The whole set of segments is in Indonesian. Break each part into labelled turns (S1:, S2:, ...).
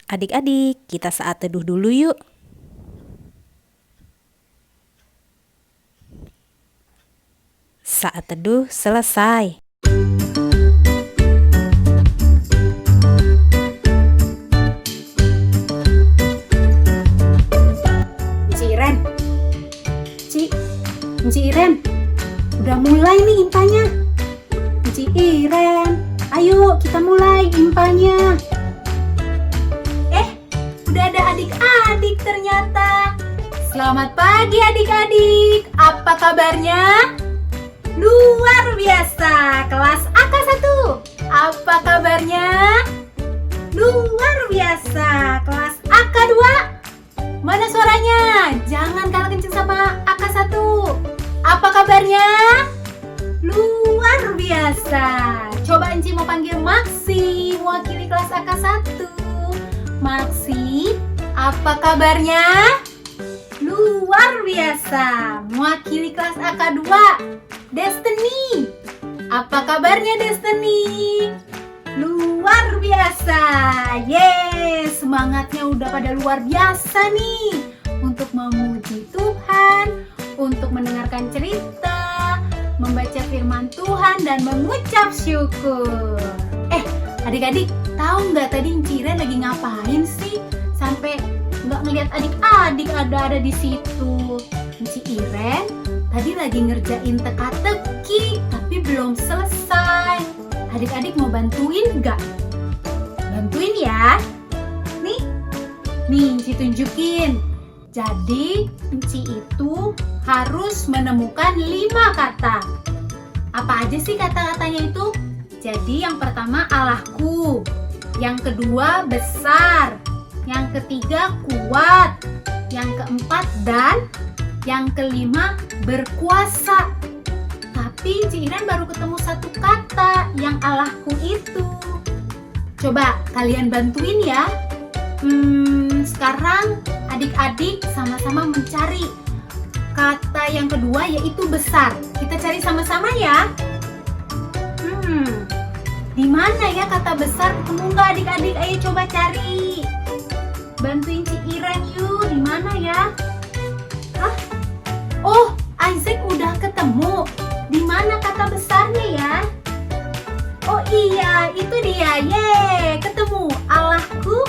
S1: Adik-adik, kita saat teduh dulu yuk. Saat teduh selesai.
S2: Enci Iren, udah mulai nih impanya. Enci Iren, ayo kita mulai impanya. Udah ada adik-adik ternyata. Selamat pagi adik-adik, apa kabarnya? Luar biasa, kelas AK1. Apa kabarnya? Luar biasa, kelas AK2. Mana suaranya? Jangan kalah kenceng sama AK1. Apa kabarnya? Luar biasa. Coba Enci mau panggil Maksi, mewakili kelas AK1. Maksi, apa kabarnya? Luar biasa. Mewakili kelas AK2. Destiny, apa kabarnya Destiny? Luar biasa. Yes, semangatnya udah pada luar biasa nih untuk memuji Tuhan, untuk mendengarkan cerita, membaca firman Tuhan dan mengucap syukur. Adik-adik, tahu nggak tadi Enci Iren lagi ngapain sih sampai nggak ngelihat adik-adik ada di situ? Enci Iren tadi lagi ngerjain teka-teki tapi belum selesai. Adik-adik mau bantuin nggak? Bantuin ya. Nih Enci tunjukin. Jadi Enci itu harus menemukan 5 kata. Apa aja sih kata-katanya itu? Jadi yang pertama Allahku, yang kedua besar, yang ketiga kuat, yang keempat dan, yang kelima berkuasa. Tapi Enci Iren baru ketemu 1 kata yang Allahku itu. Coba kalian bantuin ya. Sekarang adik-adik sama-sama mencari kata yang kedua yaitu besar. Kita cari sama-sama ya. Di mana ya kata besar? Ketemu nggak adik-adik? Ayo coba cari. Bantuin Enci Iren yuk. Di mana ya? Oh, Isaac udah ketemu. Di mana kata besarnya ya? Oh iya, itu dia. Yeay, ketemu. Allahku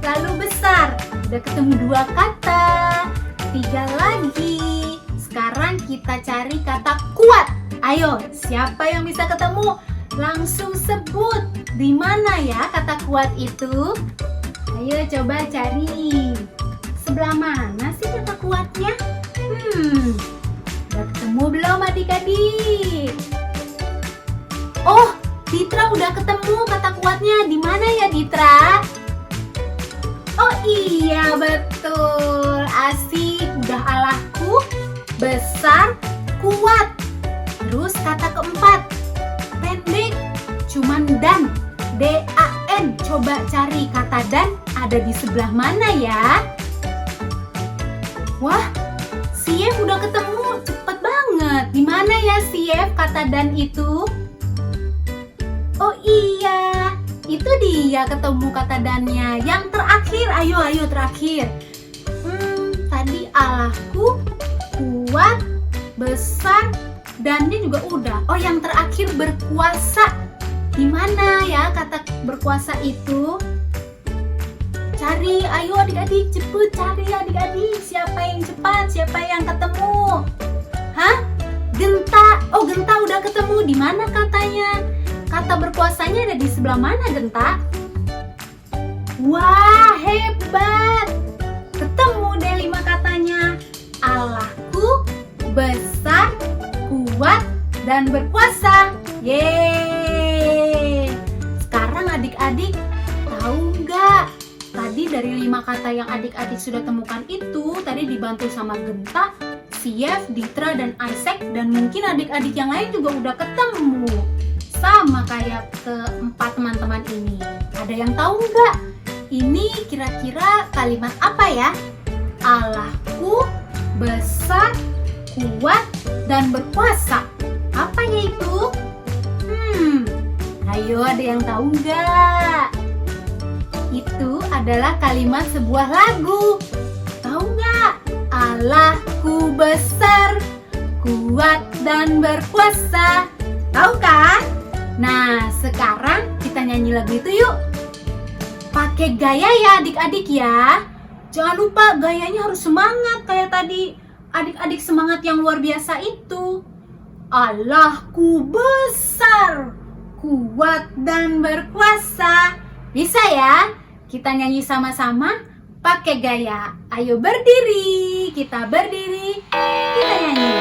S2: lalu besar. Udah ketemu 2 kata. 3 lagi. Sekarang kita cari kata kuat. Ayo, siapa yang bisa ketemu? Langsung sebut. Di mana ya kata kuat itu? Ayo coba cari. Sebelah mana sih kata kuatnya? Udah ketemu belum adik-adik? Oh, Ditra udah ketemu kata kuatnya. Di mana ya Ditra? Oh iya, betul. Asik, udah Allahku besar, kuat. Terus kata keempat, pendek, cuman dan, D-A-N. Coba cari kata dan ada di sebelah mana ya? Wah, Sief udah ketemu, cepet banget. Di mana ya Sief kata dan itu? Oh iya, itu dia ketemu kata dannya. Yang terakhir, ayo terakhir. Tadi Allahku kuat, besar, dannya juga udah. Oh, yang terakhir berkuasa. Di mana ya kata berkuasa itu? Cari, ayo adik-adik, cepet cari adik-adik. Siapa yang cepat? Siapa yang ketemu? Genta. Oh, Genta udah ketemu. Di mana katanya? Kata berkuasanya ada di sebelah mana, Genta? Wah, hebat. Ketemu deh 5 katanya. Allahku besar, kuat, dan berkuasa. Yeay. Sekarang adik-adik tahu nggak? Tadi dari 5 kata yang adik-adik sudah temukan itu tadi dibantu sama Genta, Sief, Ditra, dan Isaac. Dan mungkin adik-adik yang lain juga udah ketemu. Sama kayak keempat teman-teman ini. Ada yang tahu nggak? Ini kira-kira kalimat apa ya? Allahku besar, kuat, dan berkuasa. Apa ya itu? Ayo ada yang tahu nggak? itu adalah kalimat sebuah lagu. Tahu nggak? Allahku besar, kuat dan berkuasa. Tahu kan? Nah, sekarang kita nyanyi lagu itu yuk. Pakai gaya ya adik-adik ya. Jangan lupa gayanya harus semangat kayak tadi. Adik-adik semangat yang luar biasa itu. Allahku besar, kuat dan berkuasa. Bisa ya? Kita nyanyi sama-sama pakai gaya. Ayo berdiri, kita berdiri, kita nyanyi.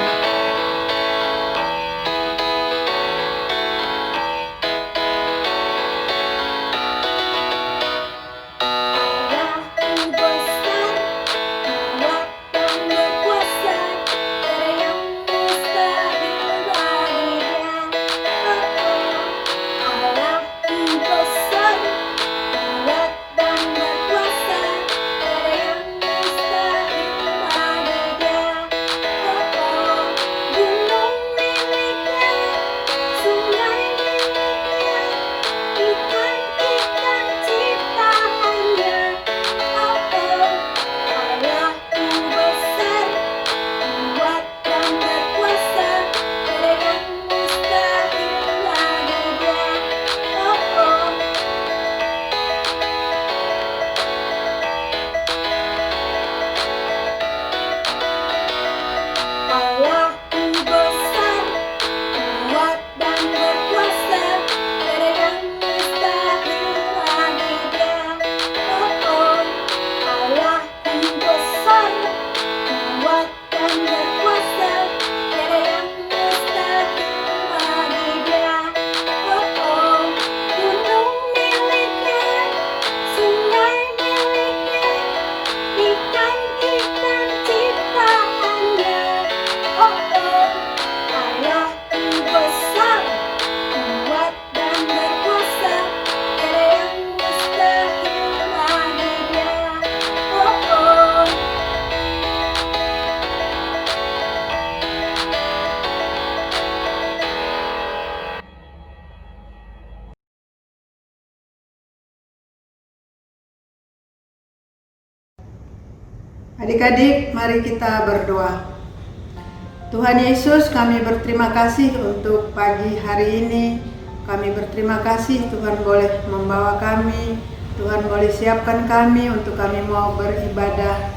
S3: Adik-adik, mari kita berdoa. Tuhan Yesus, kami berterima kasih untuk pagi hari ini. Kami berterima kasih Tuhan boleh membawa kami, Tuhan boleh siapkan kami untuk kami mau beribadah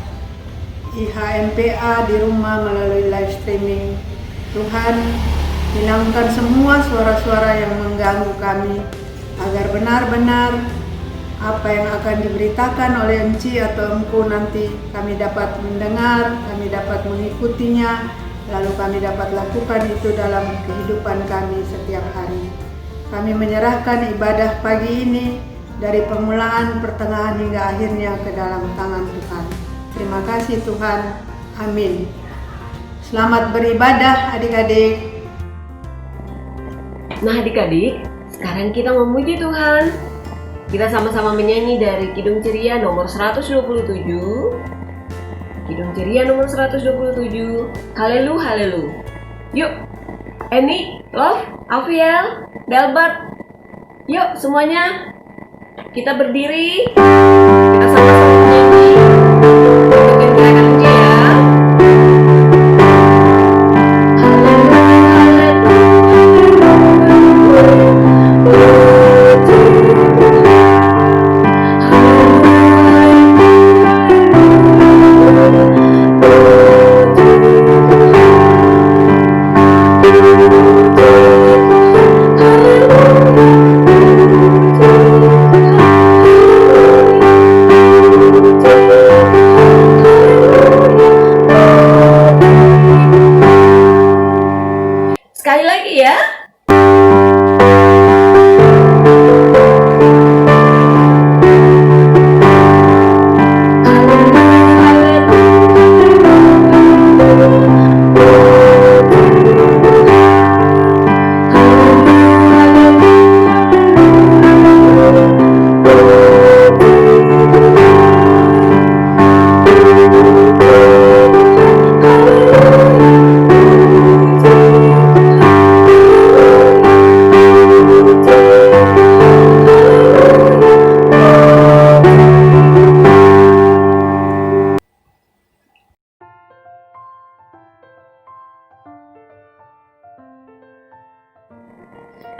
S3: IHMPA di rumah melalui live streaming. Tuhan, hilangkan semua suara-suara yang mengganggu kami, agar benar-benar apa yang akan diberitakan oleh Enci atau Engku nanti kami dapat mendengar, kami dapat mengikutinya, lalu kami dapat lakukan itu dalam kehidupan kami setiap hari. Kami menyerahkan ibadah pagi ini dari permulaan, pertengahan hingga akhirnya ke dalam tangan Tuhan. Terima kasih Tuhan. Amin. Selamat beribadah adik-adik.
S4: Nah adik-adik, sekarang kita memuji Tuhan. Kita sama-sama menyanyi dari Kidung Ceria nomor 127. Kidung Ceria nomor 127. Halelu, halelu. Yuk, Eni, Love, Aviel, Delbert. Yuk semuanya, kita berdiri. Kita sama-sama menyanyi. Ikutin gerakannya ya.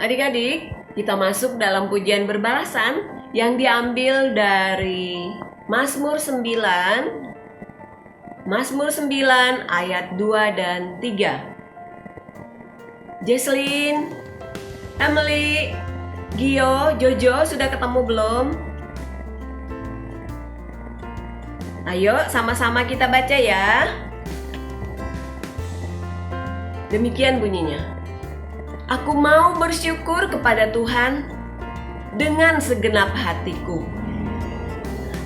S4: Adik-adik, kita masuk dalam pujian berbalasan yang diambil dari Mazmur 9 ayat 2 dan 3. Jesslyn, Emily, Gio, Jojo sudah ketemu belum? Ayo sama-sama kita baca ya. Demikian bunyinya. Aku mau bersyukur kepada Tuhan dengan segenap hatiku.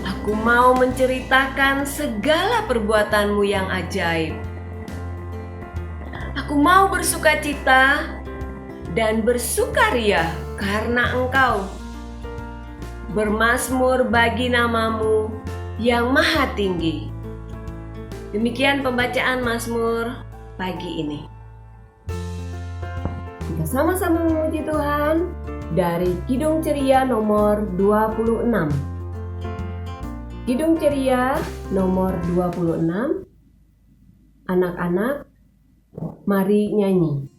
S4: Aku mau menceritakan segala perbuatanmu yang ajaib. Aku mau bersukacita dan bersukaria karena Engkau. Bermazmur bagi namamu yang maha tinggi. Demikian pembacaan Mazmur pagi ini. Kita sama-sama memuji Tuhan dari Kidung Ceria nomor 26. Kidung Ceria nomor 26. Anak-anak, mari nyanyi.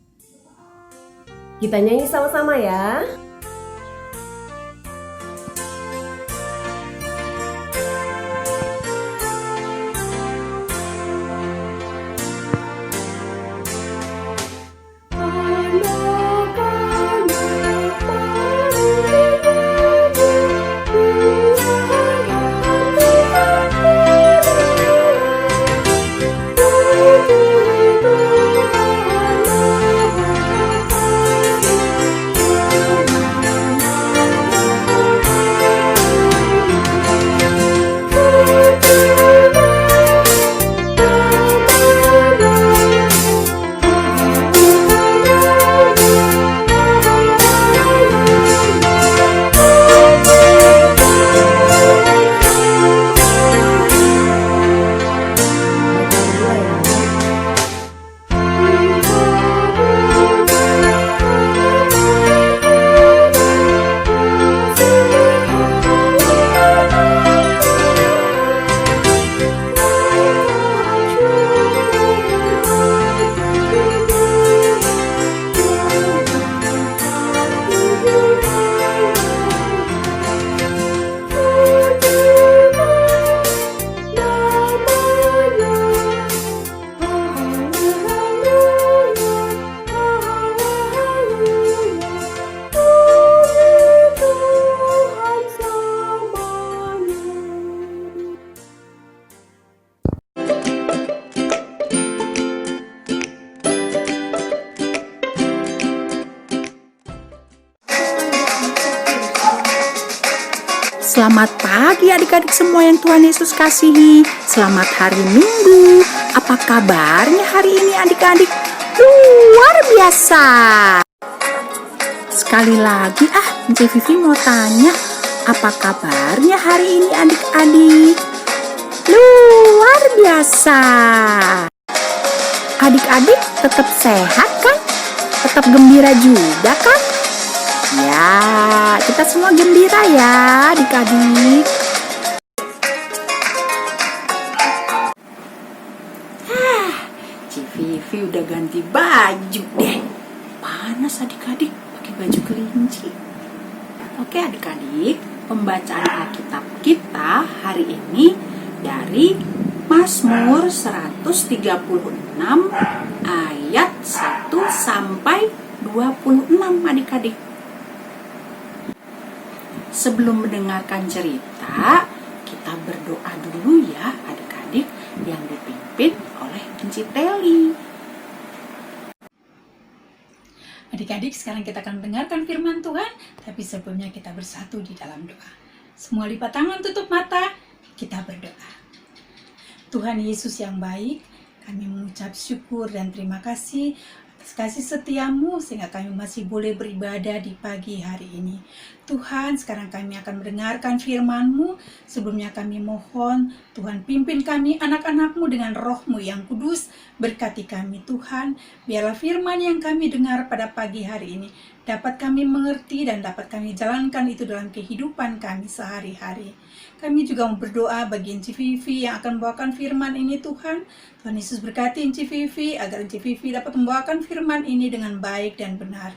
S4: Kita nyanyi sama-sama ya.
S5: Selamat pagi adik-adik semua yang Tuhan Yesus kasihi. Selamat hari Minggu. Apa kabarnya hari ini adik-adik? Luar biasa. Sekali lagi Encik Vivi mau tanya, apa kabarnya hari ini adik-adik? Luar biasa. Adik-adik tetap sehat kan? Tetap gembira juga kan? Ya, kita semua gembira ya adik-adik. Cik Vivi udah ganti baju deh. Panas adik-adik pakai baju kelinci. Oke adik-adik, pembacaan Alkitab kita hari ini dari Mazmur 136 ayat 1 sampai 26 adik-adik. Sebelum mendengarkan cerita, kita berdoa dulu ya adik-adik yang dipimpin oleh Encik Teli.
S6: Adik-adik, sekarang kita akan mendengarkan firman Tuhan, tapi sebelumnya kita bersatu di dalam doa. Semua lipat tangan, tutup mata, kita berdoa. Tuhan Yesus yang baik, kami mengucap syukur dan terima kasih atas kasih setiamu sehingga kami masih boleh beribadah di pagi hari ini. Tuhan, sekarang kami akan mendengarkan firman-Mu. Sebelumnya kami mohon, Tuhan pimpin kami anak-anak-Mu dengan roh-Mu yang kudus. Berkati kami Tuhan, biarlah firman yang kami dengar pada pagi hari ini dapat kami mengerti dan dapat kami jalankan itu dalam kehidupan kami sehari-hari. Kami juga mau berdoa bagi Encik Vivi yang akan membawakan firman ini Tuhan. Tuhan Yesus berkati Encik Vivi agar Encik Vivi dapat membawakan firman ini dengan baik dan benar.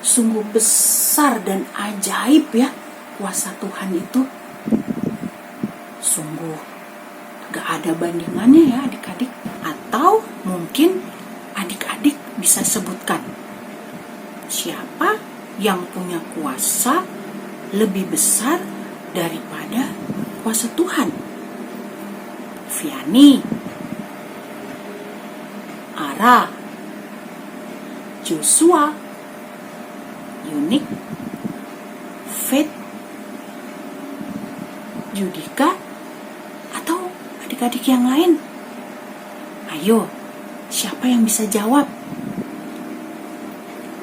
S5: Sungguh besar dan ajaib ya kuasa Tuhan itu. Sungguh gak ada bandingannya ya adik-adik. Atau mungkin adik-adik bisa sebutkan siapa yang punya kuasa lebih besar daripada kuasa Tuhan? Viani, Ara, Joshua, Yunik, Faith, Judika, atau adik-adik yang lain? Ayo, siapa yang bisa jawab?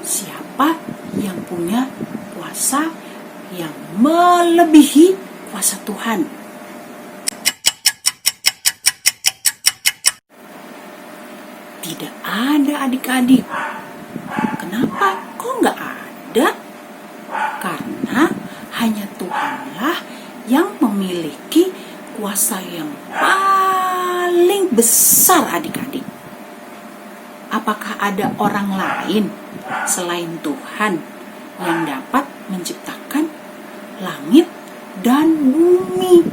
S5: Siapa yang punya kuasa yang melebihi kuasa Tuhan? Tidak ada adik-adik. Kenapa? Kok nggak ada? Karena hanya Tuhanlah yang memiliki kuasa yang paling besar adik-adik. Apakah ada orang lain selain Tuhan yang dapat menciptakan langit dan bumi?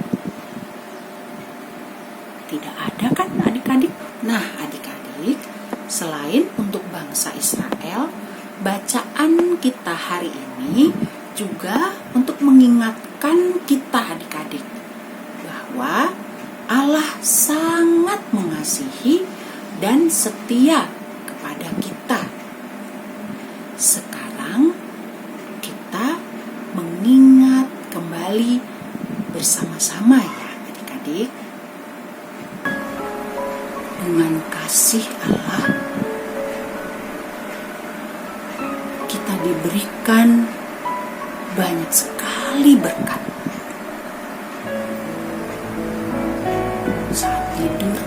S5: Tidak ada kan adik-adik? Nah adik-adik, selain untuk bangsa Israel, bacaan kita hari ini juga untuk mengingatkan kita adik-adik bahwa Allah sangat mengasihi dan setia kepada kita. Sekarang kita mengingat kembali bersama-sama ya adik-adik. Dengan kasih Allah kita diberikan banyak sekali berkat. Saat tidur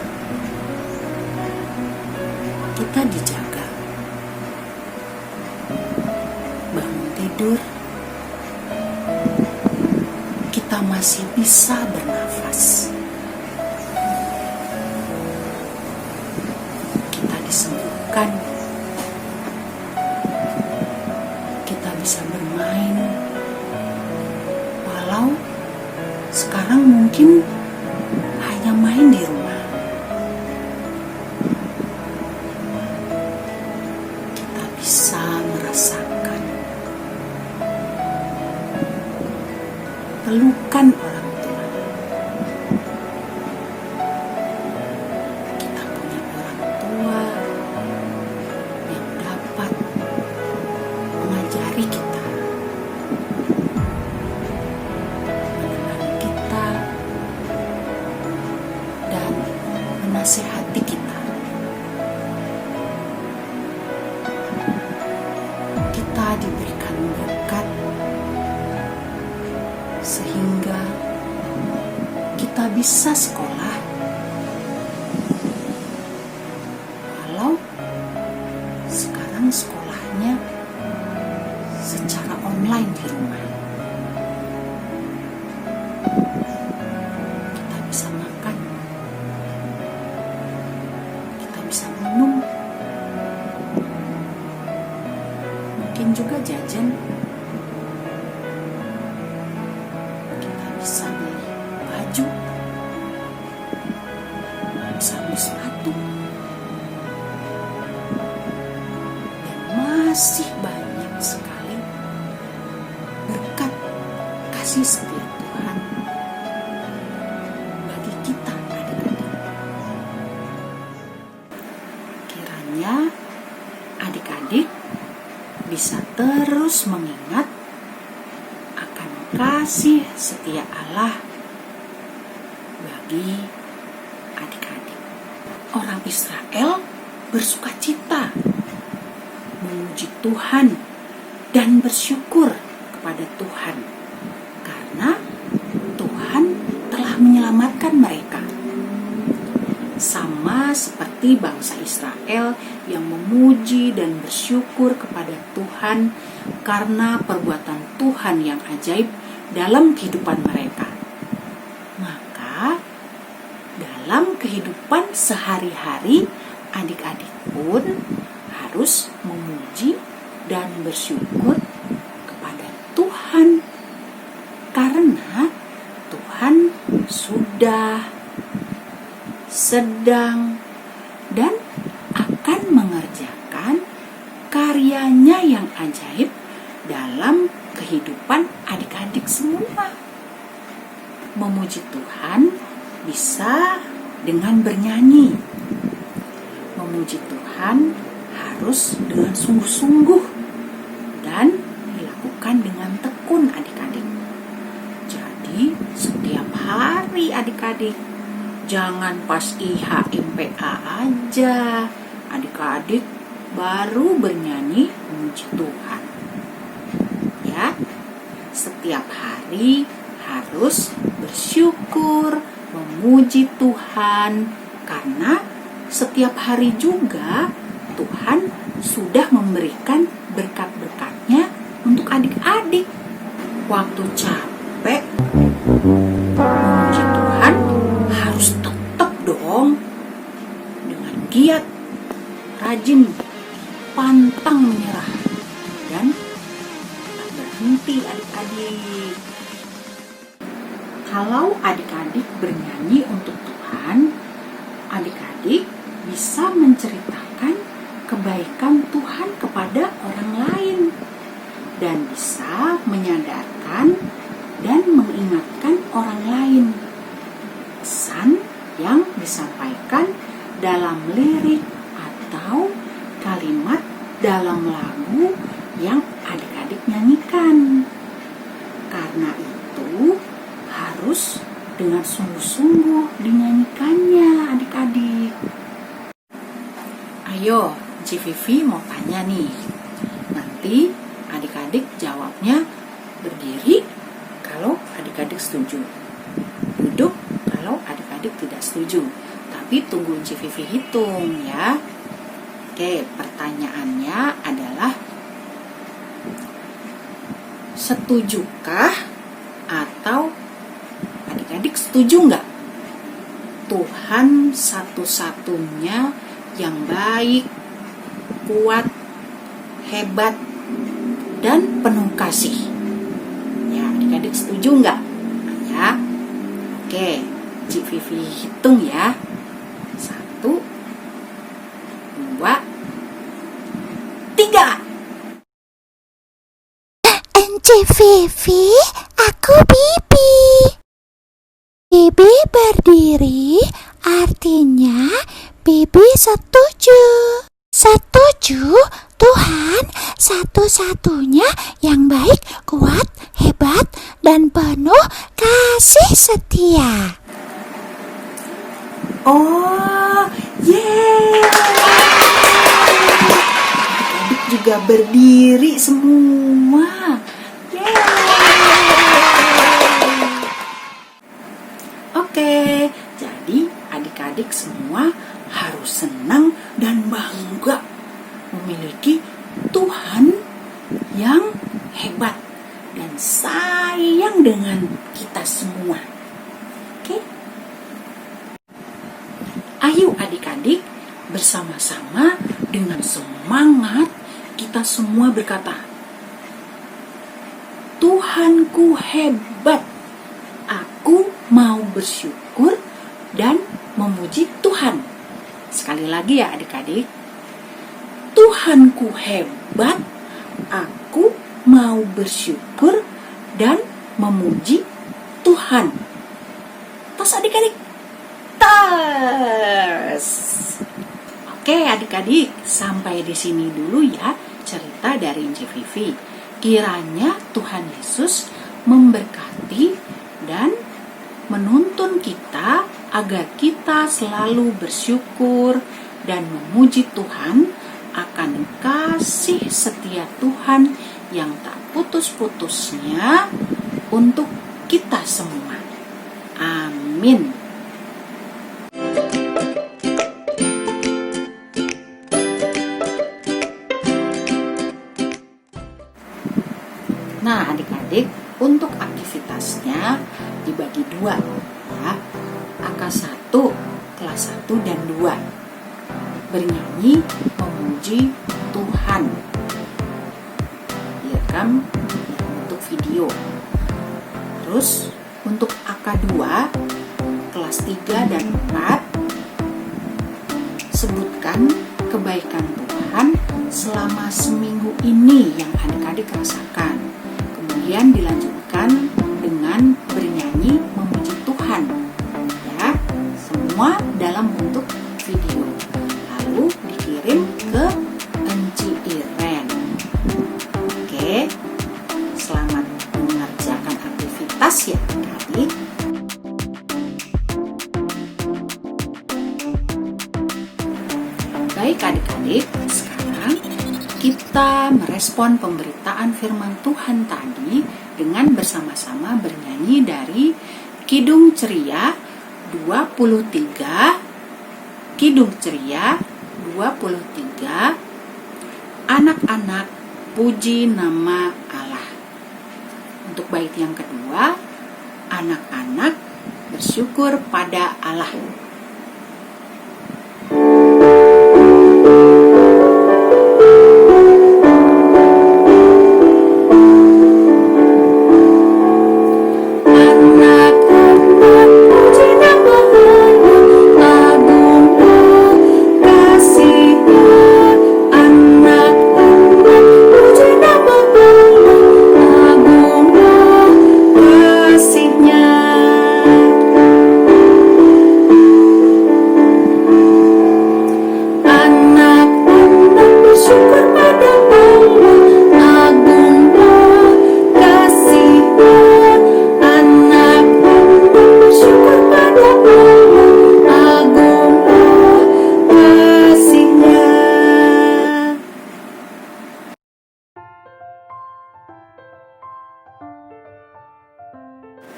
S5: kita dijaga. Bangun tidur kita masih bisa bernafas. Kita disembuhkan. Kita bisa bermain. Walau sekarang mungkin hanya main di rumah. Kita bisa merasakan pelukan orang tua. Kita punya orang tua yang dapat mengajari kita, menemani kita, dan menasehati kita. Kita diberikan berkat sehingga kita bisa sekolah walau sekarang sekolahnya secara online di rumah. Kita bisa makan, kita bisa minum, mungkin juga jajan. Kita bisa beli baju, bisa beli sepatu, dan masih banyak sekali berkat kasih setia Tuhan bagi kita adik-adik. Kiranya adik-adik bisa terus mengingat akan kasih setia Allah bagi adik-adik. Orang Israel bersukacita, memuji Tuhan dan bersyukur kepada Tuhan karena Tuhan telah menyelamatkan mereka. Sama seperti bangsa Israel yang memuji dan bersyukur kepada Tuhan karena perbuatan Tuhan yang ajaib dalam kehidupan mereka. Maka dalam kehidupan sehari-hari adik-adik pun harus memuji dan bersyukur kepada Tuhan, karena Tuhan sudah, sedang, dan akan mengerjakan karyanya yang ajaib dalam kehidupan adik-adik semua. Memuji Tuhan bisa dengan bernyanyi. Memuji Tuhan harus dengan sungguh-sungguh dan dilakukan dengan tekun adik-adik. Jadi setiap hari adik-adik, jangan pas IHMPA aja adik-adik baru bernyanyi memuji Tuhan. Ya, setiap hari harus bersyukur, memuji Tuhan, karena setiap hari juga Tuhan sudah memberikan berkat-berkatnya untuk adik-adik. Waktu capek memuji Tuhan harus tetap dong, dengan giat, rajin, pantang menyerah, dan tak berhenti adik-adik. Kalau adik-adik bernyanyi untuk Tuhan, adik-adik bisa menceritakan kebaikan Tuhan kepada orang lain dan bisa menyadarkan dan mengingatkan orang lain. Pesan yang disampaikan dalam lirik atau kalimat dalam lagu yang adik-adik nyanyikan. Karena itu harus dengan sungguh-sungguh dinyanyikannya adik-adik. Ayo, Vivi mau tanya nih. Nanti adik-adik jawabnya berdiri kalau adik-adik setuju, duduk kalau adik-adik tidak setuju. Tapi tunggu Vivi hitung ya. Oke, pertanyaannya adalah, setujukah atau adik-adik setuju nggak Tuhan satu-satunya yang baik, kuat, hebat, dan penuh kasih? Ya, adik-adik setuju nggak? Ya, oke, Cik Vivi hitung ya. 1, 2, 3.
S7: Vivi, aku Bibi. Bibi berdiri, artinya Bibi setuju. Setuju Tuhan satu-satunya yang baik, kuat, hebat, dan penuh kasih setia.
S5: Oh, yeay! Adik-adik juga berdiri semua. Oke, jadi adik-adik semua harus senang dan bangga memiliki Tuhan yang hebat dan sayang dengan kita semua. Oke? Ayo adik-adik bersama-sama dengan semangat kita semua berkata, Tuhanku hebat, aku mau bersyukur dan memuji Tuhan. Sekali lagi ya adik-adik, Tuhanku hebat, aku mau bersyukur dan memuji Tuhan. Tas adik-adik, tas. Oke adik-adik, sampai di sini dulu ya cerita dari Cik Vivi. Kiranya Tuhan Yesus memberkati dan menuntun kita agar kita selalu bersyukur dan memuji Tuhan akan kasih setia Tuhan yang tak putus-putusnya untuk kita semua. Amin. Nah adik-adik, untuk aktivitasnya dibagi 2 ya. AK1 kelas 1 dan 2 bernyanyi memuji Tuhan. video. Terus untuk AK2 kelas 3 dan 4, sebutkan kebaikan Tuhan selama seminggu ini yang adik-adik rasakan. Kemudian dilanjutkan dengan bernyanyi memuji Tuhan. Ya, semua dalam bentuk video. Lalu dikirim ke Enci Iren. Oke, selamat mengerjakan aktivitas ya adik-adik. Baik adik-adik, sekarang kita merespon pemberitaan firman Tuhan tadi dengan bersama-sama bernyanyi dari Kidung Ceria 23, Kidung Ceria 23, Anak-anak Puji Nama Allah. Untuk bait yang kedua, Anak-anak Bersyukur pada Allah.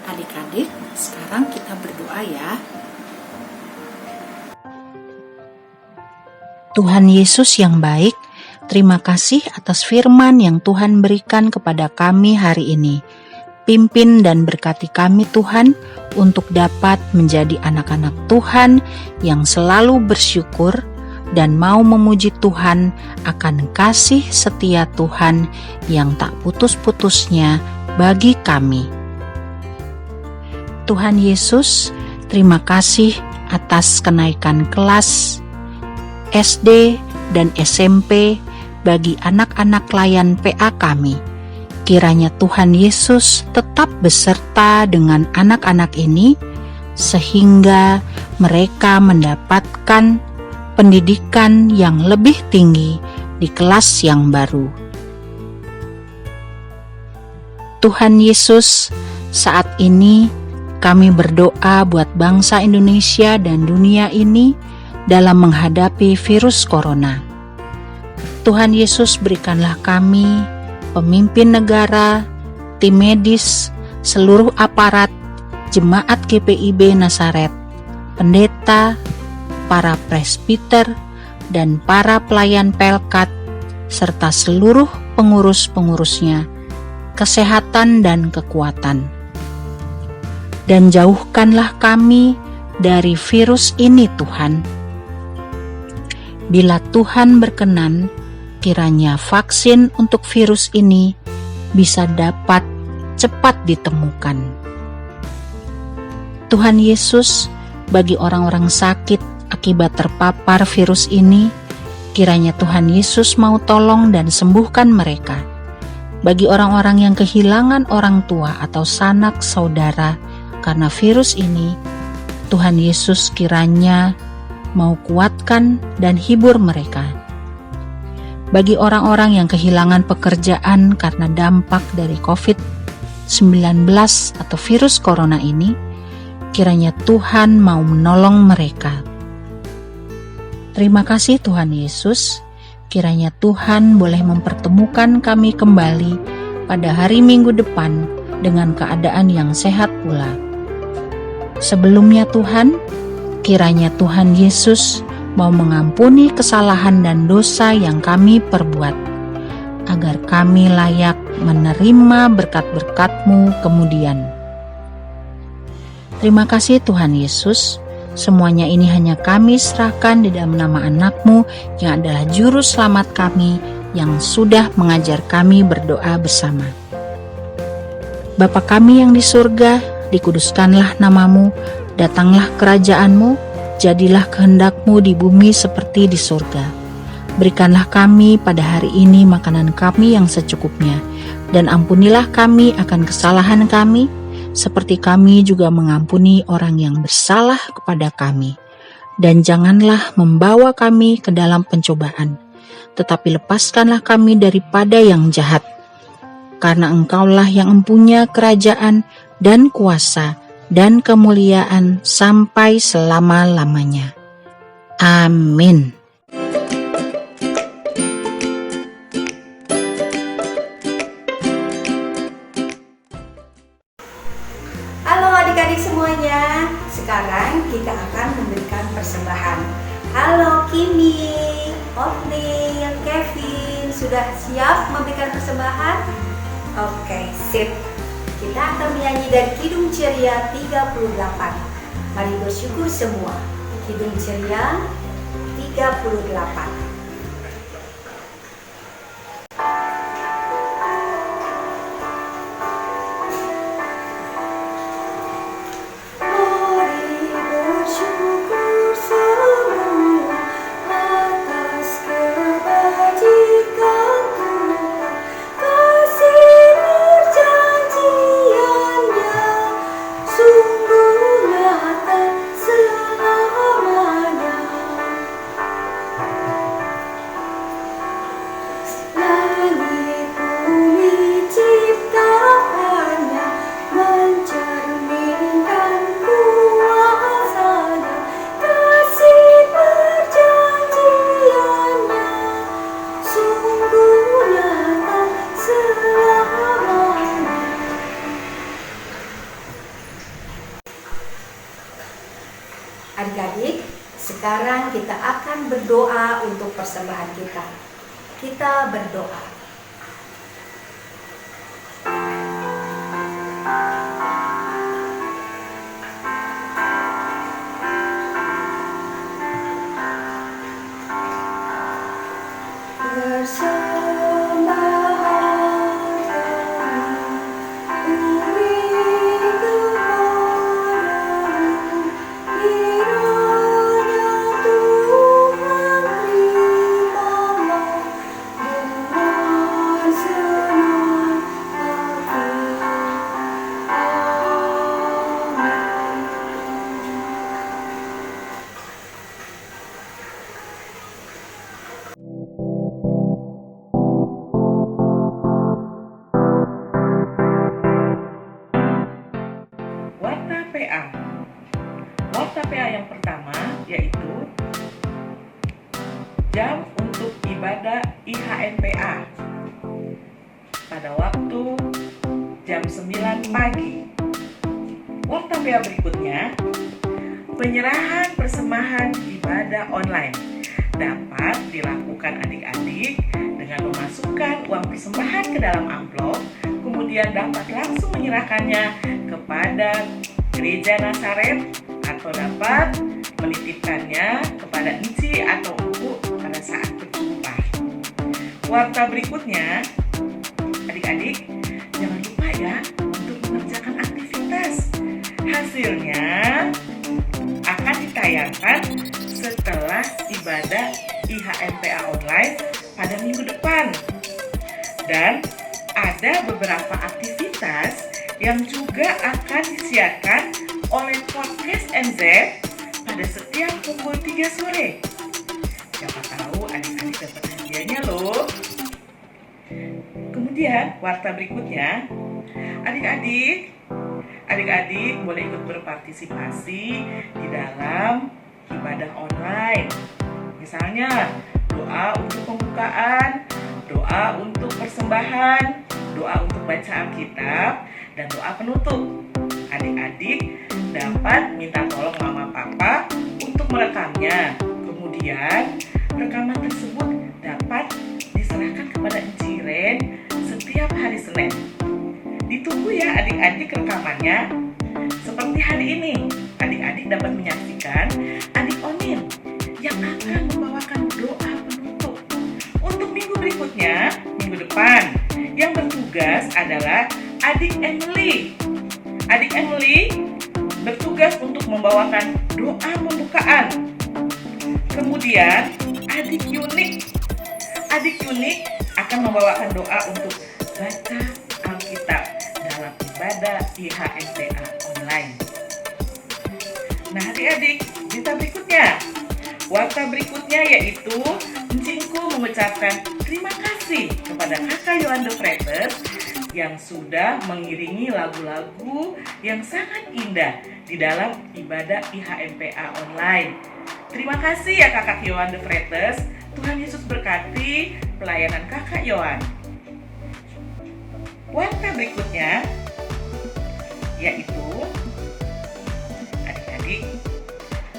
S5: Adik-adik, sekarang kita berdoa ya.
S8: Tuhan Yesus yang baik, terima kasih atas firman yang Tuhan berikan kepada kami hari ini. Pimpin dan berkati kami Tuhan untuk dapat menjadi anak-anak Tuhan yang selalu bersyukur dan mau memuji Tuhan akan kasih setia Tuhan yang tak putus-putusnya bagi kami. Tuhan Yesus, terima kasih atas kenaikan kelas SD dan SMP bagi anak-anak layan PA kami. Kiranya Tuhan Yesus tetap beserta dengan anak-anak ini sehingga mereka mendapatkan pendidikan yang lebih tinggi di kelas yang baru. Tuhan Yesus, saat ini kami berdoa buat bangsa Indonesia dan dunia ini dalam menghadapi virus corona. Tuhan Yesus, berikanlah kami, pemimpin negara, tim medis, seluruh aparat, jemaat GPIB Nazaret, pendeta, para presbiter, dan para pelayan Pelkat, serta seluruh pengurus-pengurusnya, kesehatan dan kekuatan. Dan jauhkanlah kami dari virus ini Tuhan. Bila Tuhan berkenan, kiranya vaksin untuk virus ini bisa dapat cepat ditemukan. Tuhan Yesus, bagi orang-orang sakit akibat terpapar virus ini, kiranya Tuhan Yesus mau tolong dan sembuhkan mereka. Bagi orang-orang yang kehilangan orang tua atau sanak saudara karena virus ini, Tuhan Yesus kiranya mau kuatkan dan hibur mereka. Bagi orang-orang yang kehilangan pekerjaan karena dampak dari COVID-19 atau virus corona ini, kiranya Tuhan mau menolong mereka. Terima kasih Tuhan Yesus, kiranya Tuhan boleh mempertemukan kami kembali pada hari Minggu depan dengan keadaan yang sehat pula. Sebelumnya Tuhan, kiranya Tuhan Yesus mau mengampuni kesalahan dan dosa yang kami perbuat, agar kami layak menerima berkat-berkat-Mu kemudian. Terima kasih Tuhan Yesus, semuanya ini hanya kami serahkan di dalam nama anak-Mu yang adalah Juru Selamat kami, yang sudah mengajar kami berdoa bersama. Bapa kami yang di surga, dikuduskanlah namamu, datanglah kerajaanmu, jadilah kehendak-Mu di bumi seperti di surga. Berikanlah kami pada hari ini makanan kami yang secukupnya, dan ampunilah kami akan kesalahan kami, seperti kami juga mengampuni orang yang bersalah kepada kami. Dan janganlah membawa kami ke dalam pencobaan, tetapi lepaskanlah kami daripada yang jahat. Karena Engkaulah yang mempunyai kerajaan dan kuasa dan kemuliaan sampai selama-lamanya. Amin.
S3: Halo adik-adik semuanya, sekarang kita akan memberikan persembahan. Halo Kimi, Oatmeal, Kevin, sudah siap memberikan persembahan? Oke, sip. Kita akan menyanyi dari Kidung Ceria 38. Mari bersyukur semua. Kidung Ceria 38. Adik-adik, sekarang kita akan berdoa untuk persembahan kita. Kita berdoa.
S9: Warta PA yang pertama yaitu jam untuk ibadah IHNPA pada waktu jam 9 pagi. Warta PA berikutnya, penyerahan persembahan ibadah online dapat dilakukan adik-adik dengan memasukkan uang persembahan ke dalam amplop, kemudian dapat langsung menyerahkannya kepada Gereja Nazaret atau dapat menitipkannya kepada Enci atau Empu pada saat berjumpa. Warta berikutnya, adik-adik jangan lupa ya untuk mengerjakan aktivitas. Hasilnya akan ditayangkan setelah ibadah IHNPA online pada minggu depan. Dan ada beberapa aktivitas yang juga akan disiarkan oleh Podcast NZ pada setiap pukul 3 sore. Siapa tahu adik-adik dapat hadiahnya loh. Kemudian warta berikutnya, adik-adik boleh ikut berpartisipasi di dalam ibadah online. Misalnya doa untuk pembukaan, doa untuk persembahan, doa untuk baca Alkitab, dan doa penutup. Adik-adik dapat minta tolong mama papa untuk merekamnya. Kemudian rekaman tersebut dapat diserahkan kepada Enci Ren setiap hari Senin. Ditunggu ya adik-adik rekamannya. Seperti hari ini, adik-adik dapat menyaksikan adik Onin yang akan membawakan doa penutup. Untuk minggu berikutnya, minggu depan, yang bertugas adalah adik Emily. Adik Emily bertugas untuk membawakan doa pembukaan. Kemudian adik Yunik. Adik Yunik akan membawakan doa untuk baca Alkitab dalam ibadah IHMPA online. Nah adik-adik, cerita berikutnya. Warta berikutnya yaitu Encingku mengucapkan terima kasih kepada Kakak Yohan de Freitas yang sudah mengiringi lagu-lagu yang sangat indah di dalam ibadah IHMPA online. Terima kasih ya Kakak Yohan de Freitas. Tuhan Yesus berkati pelayanan Kakak Yohan. Warta berikutnya yaitu adik-adik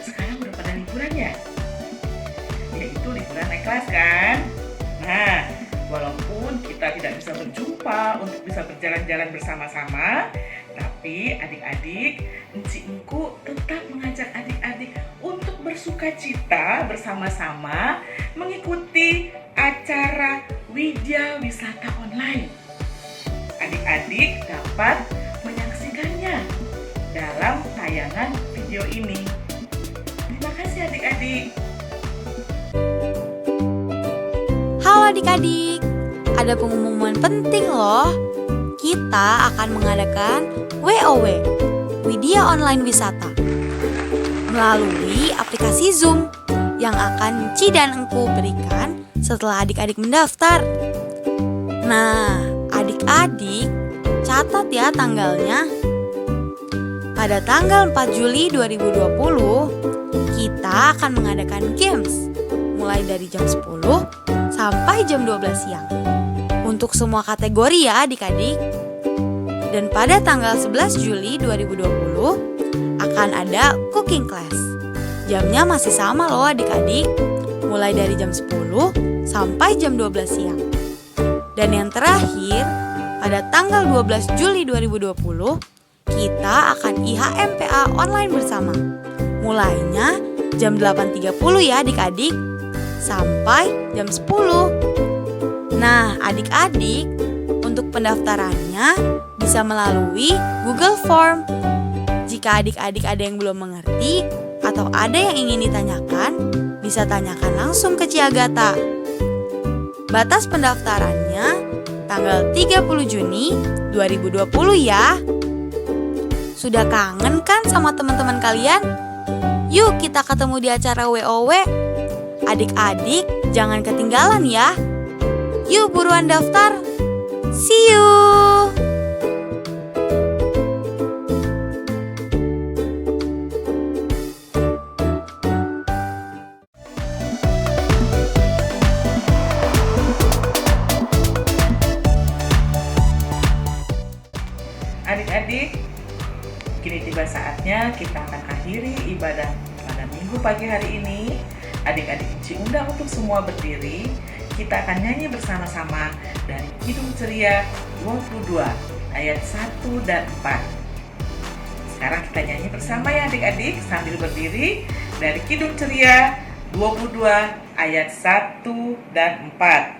S9: sekarang udah pada liburan ya, yaitu liburan naik kelas kan. Nah, walaupun kita tidak bisa berjumpa untuk bisa berjalan-jalan bersama-sama, tapi adik-adik, Encingku tetap mengajak adik-adik untuk bersukacita bersama-sama mengikuti acara Widya Wisata Online. Adik-adik dapat menyaksikannya dalam tayangan video ini. Terima kasih adik-adik.
S10: Halo adik-adik, ada pengumuman penting loh. Kita akan mengadakan WOW, Widya Online Wisata, melalui aplikasi Zoom yang akan Ci dan Engku berikan setelah adik-adik mendaftar. Nah, adik-adik catat ya tanggalnya. Pada tanggal 4 Juli 2020, kita akan mengadakan games mulai dari jam 10 sampai jam 12 siang untuk semua kategori ya adik-adik. Dan pada tanggal 11 Juli 2020 akan ada cooking class. Jamnya masih sama loh adik-adik, mulai dari jam 10 sampai jam 12 siang. Dan yang terakhir, pada tanggal 12 Juli 2020 kita akan IHMPA online bersama. Mulainya jam 8.30 ya adik-adik sampai jam 10. Nah, adik-adik, untuk pendaftarannya bisa melalui Google Form. Jika adik-adik ada yang belum mengerti atau ada yang ingin ditanyakan, bisa tanyakan langsung ke Ci Agatha. Batas pendaftarannya tanggal 30 Juni 2020 ya. Sudah kangen kan sama teman-teman kalian? Yuk kita ketemu di acara WOW. Adik-adik jangan ketinggalan ya. Yuk buruan daftar. See you.
S9: Adik-adik, kini tiba saatnya kita akan akhiri ibadah pada minggu pagi hari ini. Adik-adik Ci undang untuk semua berdiri. Kita akan nyanyi bersama-sama dari Kidung Ceria 22 ayat 1 dan 4. Sekarang kita nyanyi bersama ya adik-adik sambil berdiri dari Kidung Ceria 22 ayat 1 dan 4.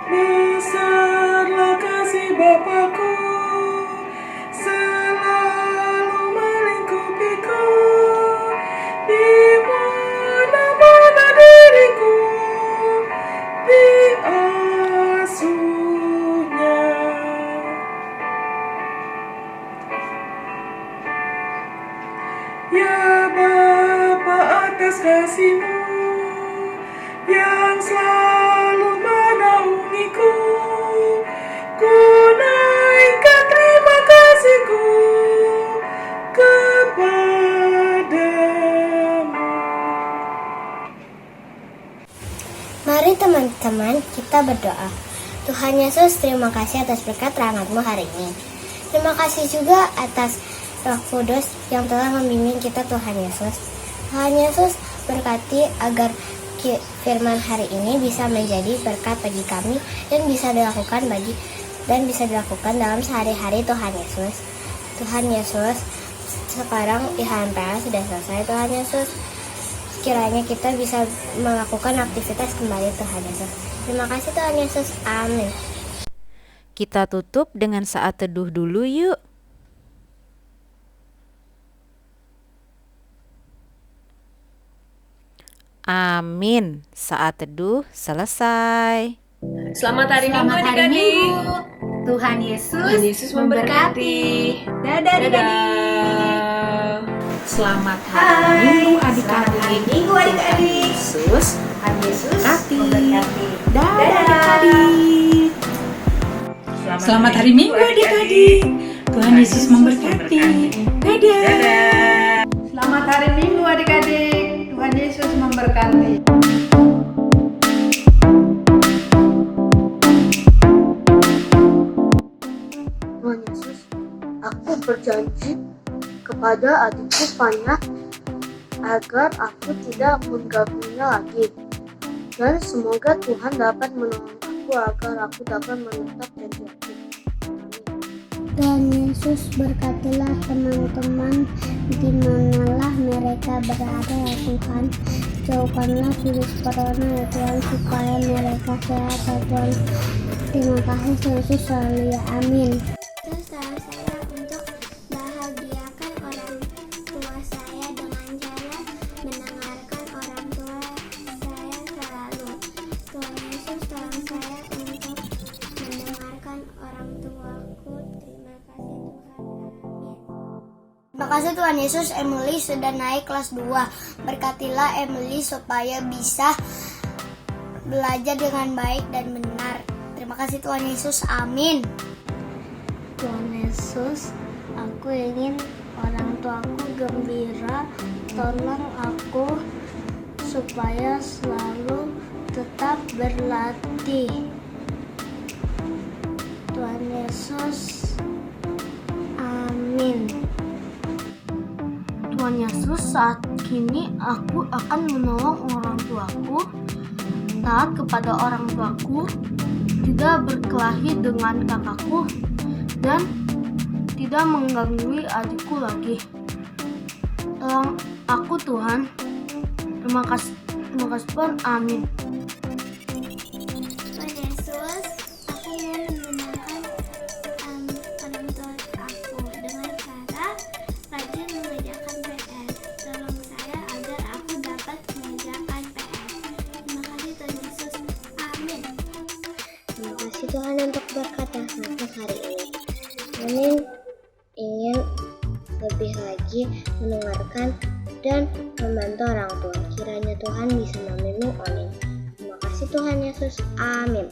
S9: Besarlah kasih Bapakku, selalu melingkupiku, di mana-mana diriku diasuhnya. Ya Bapa, atas kasih-Mu yang selalu menaungiku, ku naikkan terima kasihku kepadamu.
S11: Mari teman-teman kita berdoa. Tuhan Yesus, terima kasih atas berkat rahmat-Mu hari ini. Terima kasih juga atas Roh Kudus yang telah membimbing kita, Tuhan Yesus. Tuhan Yesus berkati agar firman hari ini bisa menjadi berkat bagi kami dan bisa dilakukan dalam sehari-hari, Tuhan Yesus. Tuhan Yesus, sekarang IHMPA sudah selesai Tuhan Yesus. Kiranya kita bisa melakukan aktivitas kembali Tuhan Yesus. Terima kasih Tuhan Yesus. Amin.
S1: Kita tutup dengan saat teduh dulu yuk. Amin. Saat teduh selesai.
S4: Selamat hari Minggu adik-adik.
S2: Tuhan Yesus memberkati. Dadah adik-adik.
S6: Selamat hari Minggu adik-adik.
S2: Minggu adik-adik.
S6: Yesus
S2: memberkati.
S6: Dadah adik-adik. Selamat hari Minggu adik-adik. Tuhan Yesus memberkati. Dadah.
S3: Selamat hari Minggu adik-adik. Tuhan Yesus memberkati.
S12: Tuhan Yesus, aku berjanji kepada adikku Fanya agar aku tidak mengganggunya lagi. Dan semoga Tuhan dapat menolong aku agar aku dapat menetap janji aku.
S11: Tuhan Yesus, berkatilah teman-teman dimanalah mereka berada ya Tuhan. Jauhkanlah virus corona ya Tuhan, supaya mereka sehat ya Tuhan. Terima kasih Tuhan Yesus selalu ya, amin.
S7: Saran saya untuk bahagiakan orang tua saya dengan cara mendengarkan orang tua saya selalu. Tuhan Yesus, tolong saya untuk mendengarkan orang tuaku. Terima kasih Tuhan, amin.
S11: Terima kasih Tuhan Yesus, Emily sudah naik kelas 2. Berkatilah Emily supaya bisa belajar dengan baik dan benar. Terima kasih Tuhan Yesus, amin.
S7: Tuhan Yesus, aku ingin orang tuaku gembira. Tolong aku supaya selalu tetap berlatih. Tuhan Yesus, amin.
S12: Tuhan Yesus, saat kini aku akan menolong orang tuaku, taat kepada orang tuaku, tidak berkelahi dengan kakakku, dan tidak mengganggu adikku lagi. Tolong aku Tuhan. Terima kasih Tuhan. Amin.
S7: Tuhan Yesus, aku mau menyenangkan orang tua aku dengan cara rajin mengerjakan PR. Tolong saya agar aku dapat mengerjakan PR. Terima kasih Tuhan Yesus. Amin.
S11: Terima kasih Tuhan untuk berkat yang sangat hari ini. Kami ingin lebih lagi mendengarkan dan membantu orang tua. Kiranya Tuhan bisa memimpin. Amin. Terima kasih Tuhan Yesus. Amin.